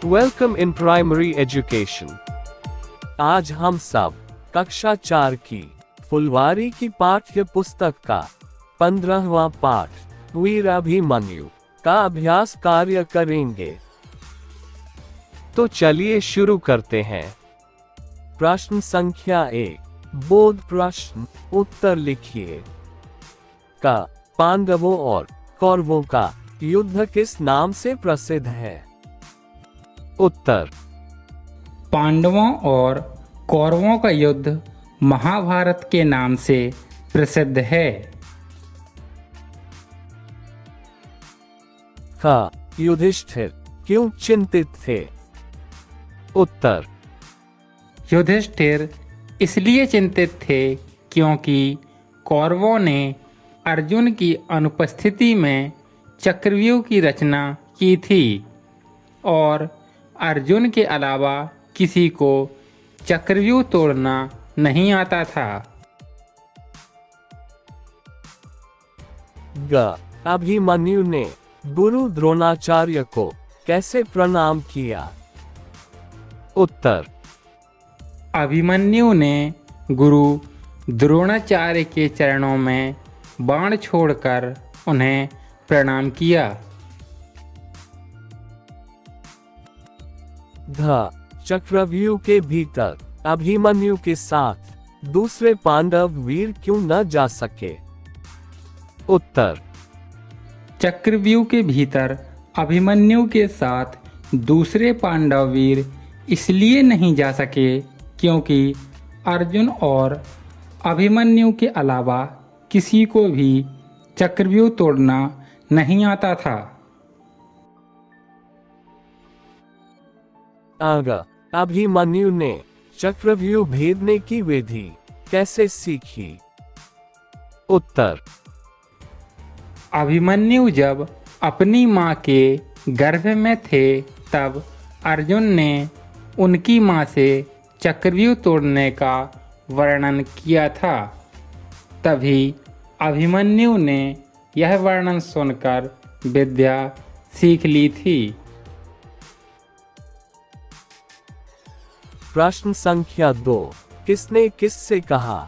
Welcome in primary education. आज हम सब कक्षा 4 की फुलवारी की पाठ्य पुस्तक का 15वां पाठ वीर अभिमन्यु का अभ्यास कार्य करेंगे। तो चलिए शुरू करते हैं। प्रश्न संख्या 1, बोध प्रश्न, उत्तर लिखिए। का पांडवों और कौरवों का युद्ध किस नाम से प्रसिद्ध है? उत्तर, पांडवों और कौरवों का युद्ध महाभारत के नाम से प्रसिद्ध है। का युधिष्ठिर क्यों चिंतित थे? उत्तर, युधिष्ठिर इसलिए चिंतित थे क्योंकि कौरवों ने अर्जुन की अनुपस्थिति में चक्रव्यूह की रचना की थी और अर्जुन के अलावा किसी को चक्रव्यूह तोड़ना नहीं आता था। ग अभिमन्यु ने गुरु द्रोणाचार्य को कैसे प्रणाम किया? उत्तर, अभिमन्यु ने गुरु द्रोणाचार्य के चरणों में बाण छोड़कर उन्हें प्रणाम किया। ध चक्रव्यूह के भीतर अभिमन्यु के साथ दूसरे पांडव वीर क्यों न जा सके? उत्तर, चक्रव्यूह के भीतर अभिमन्यु के साथ दूसरे पांडव वीर इसलिए नहीं जा सके क्योंकि अर्जुन और अभिमन्यु के अलावा किसी को भी चक्रव्यूह तोड़ना नहीं आता था। अभिमन्यु ने चक्रव्यूह भेदने की विधि कैसे सीखी? उत्तर, अभिमन्यु जब अपनी मां के गर्भ में थे तब अर्जुन ने उनकी मां से चक्रव्यूह तोड़ने का वर्णन किया था। तभी अभिमन्यु ने यह वर्णन सुनकर विद्या सीख ली थी। प्रश्न संख्या 2, किसने किससे कहा?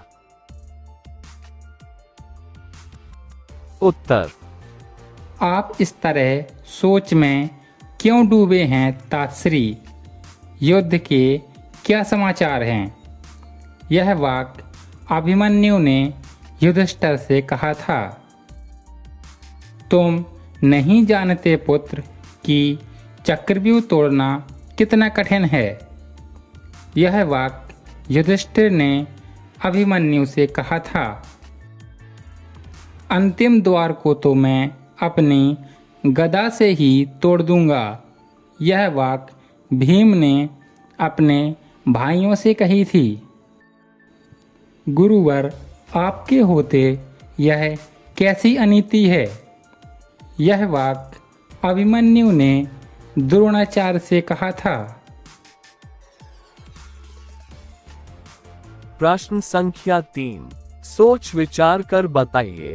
उत्तर, आप इस तरह सोच में क्यों डूबे हैं तातश्री? युद्ध के क्या समाचार हैं? यह वाक्य अभिमन्यु ने युधिष्ठिर से कहा था। तुम नहीं जानते पुत्र कि चक्रव्यूह तोड़ना कितना कठिन है। यह वाक्य युधिष्ठिर ने अभिमन्यु से कहा था। अंतिम द्वार को तो मैं अपनी गदा से ही तोड़ दूंगा। यह वाक्य भीम ने अपने भाइयों से कही थी। गुरुवर, आपके होते यह कैसी अनीति है? यह वाक्य अभिमन्यु ने द्रोणाचार्य से कहा था। प्रश्न संख्या 3, सोच विचार कर बताइए।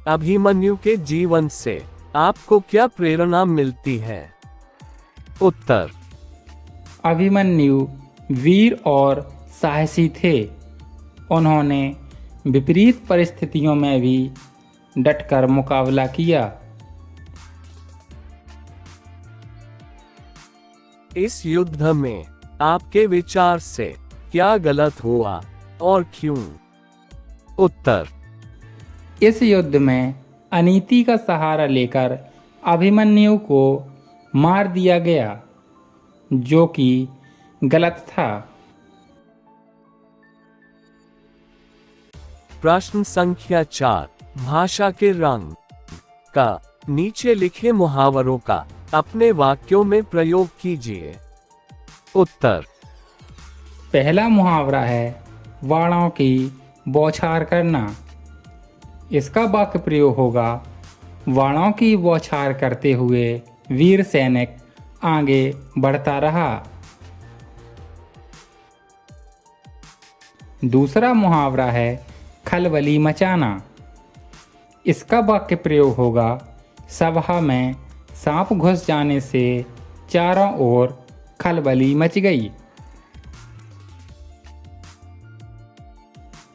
अभिमन्यु के जीवन से आपको क्या प्रेरणा मिलती है? उत्तर, अभिमन्यु वीर और साहसी थे। उन्होंने विपरीत परिस्थितियों में भी डटकर मुकाबला किया। इस युद्ध में आपके विचार से क्या गलत हुआ और क्यों? उत्तर, इस युद्ध में अनीति का सहारा लेकर अभिमन्यु को मार दिया गया, जो कि गलत था। प्रश्न संख्या 4, भाषा के रंग का नीचे लिखे मुहावरों का अपने वाक्यों में प्रयोग कीजिए। उत्तर, पहला मुहावरा है वाणों की बौछार करना। इसका वाक्य प्रयोग होगा, वाणों की बौछार करते हुए वीर सैनिक आगे बढ़ता रहा। दूसरा मुहावरा है खलबली मचाना। इसका वाक्य प्रयोग होगा, सभा में सांप घुस जाने से चारों ओर खलबली मच गई।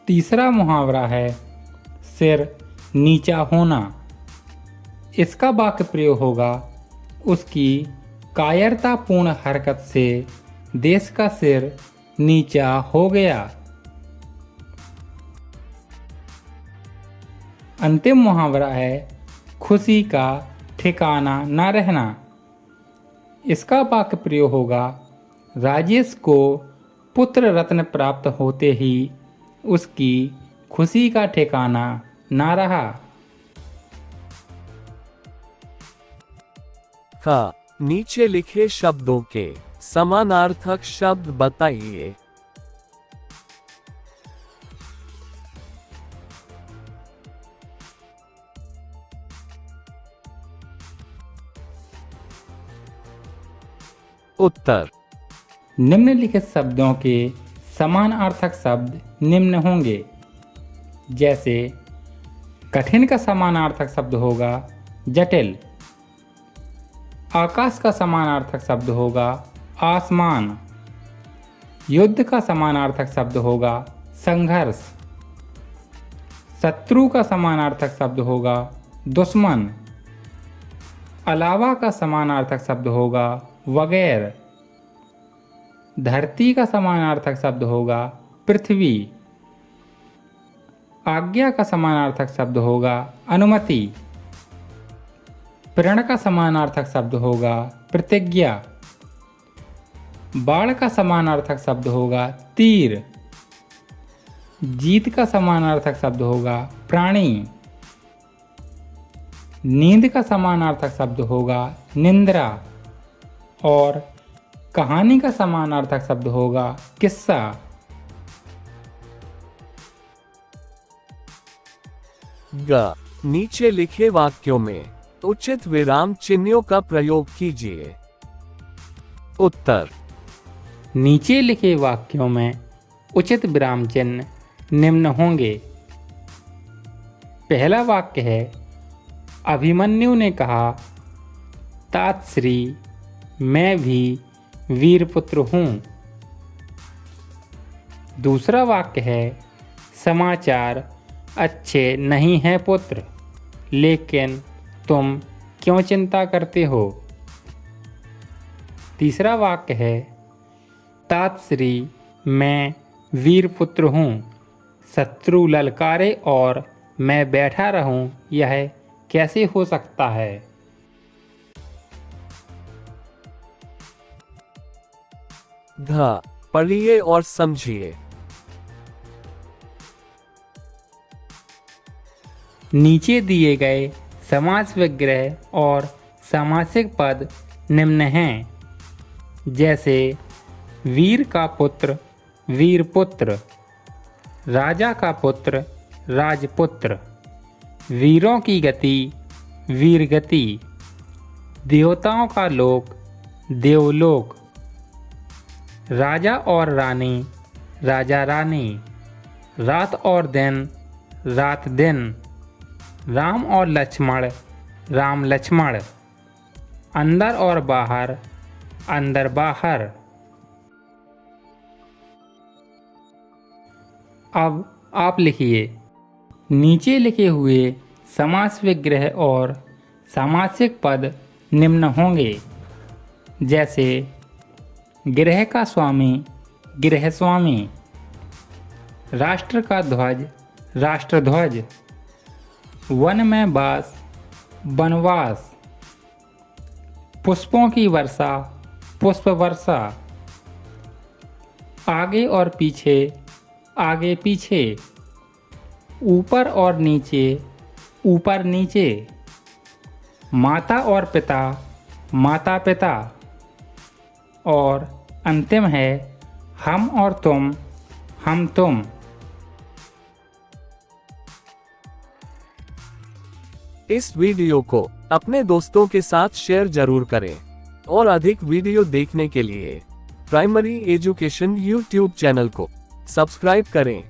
तीसरा मुहावरा है सिर नीचा होना। इसका वाक्य प्रयोग होगा उसकी कायरतापूर्ण हरकत से देश का सिर नीचा हो गया। अंतिम मुहावरा है खुशी का ठिकाना न रहना। इसका वाक्य प्रयोग होगा राजेश को पुत्र रत्न प्राप्त होते ही उसकी खुशी का ठिकाना न रहा। ख नीचे लिखे शब्दों के समानार्थक शब्द बताइए। उत्तर निम्नलिखित शब्दों के समानार्थक शब्द निम्न होंगे। जैसे कठिन का समानार्थक शब्द होगा जटिल। आकाश का समानार्थक शब्द होगा आसमान। युद्ध का समानार्थक शब्द होगा संघर्ष। शत्रु का समानार्थक शब्द होगा दुश्मन। अलावा का समानार्थक शब्द होगा वगैर। धरती का समानार्थक शब्द होगा पृथ्वी। आज्ञा का समानार्थक शब्द होगा अनुमति। प्रण का समानार्थक शब्द होगा प्रतिज्ञा। बाण का समानार्थक शब्द होगा तीर। जीत का समानार्थक शब्द होगा प्राणी। नींद का समानार्थक शब्द होगा निंद्रा। और कहानी का समानार्थक शब्द होगा किस्सा। ग नीचे लिखे वाक्यों में उचित विराम चिन्हों का प्रयोग कीजिए। उत्तर नीचे लिखे वाक्यों में उचित विराम चिन्ह निम्न होंगे। पहला वाक्य है अभिमन्यु ने कहा तात श्री मैं भी वीरपुत्र हूँ। दूसरा वाक्य है समाचार अच्छे नहीं हैं पुत्र, लेकिन तुम क्यों चिंता करते हो। तीसरा वाक्य है तात श्री मैं वीरपुत्र हूँ, शत्रु ललकारे और मैं बैठा रहूं यह कैसे हो सकता है। घ पढ़िए और समझिए। नीचे दिए गए समास विग्रह और सामासिक पद निम्न हैं। जैसे वीर का पुत्र वीरपुत्र, राजा का पुत्र राजपुत्र, वीरों की गति वीरगति, देवताओं का लोक देवलोक, राजा और रानी राजा रानी, रात और दिन रात दिन, राम और लक्ष्मण राम लक्ष्मण, अंदर और बाहर अंदर बाहर। अब आप लिखिए। नीचे लिखे हुए समास विग्रह और सामासिक पद निम्न होंगे। जैसे गृह का स्वामी गृह स्वामी, राष्ट्र का ध्वज राष्ट्रध्वज, वन में वास वनवास, पुष्पों की वर्षा पुष्प वर्षा, आगे और पीछे आगे पीछे, ऊपर और नीचे ऊपर नीचे, माता और पिता माता पिता, और अंतिम है हम और तुम हम तुम। इस वीडियो को अपने दोस्तों के साथ शेयर जरूर करें और अधिक वीडियो देखने के लिए प्राइमरी एजुकेशन यूट्यूब चैनल को सब्सक्राइब करें।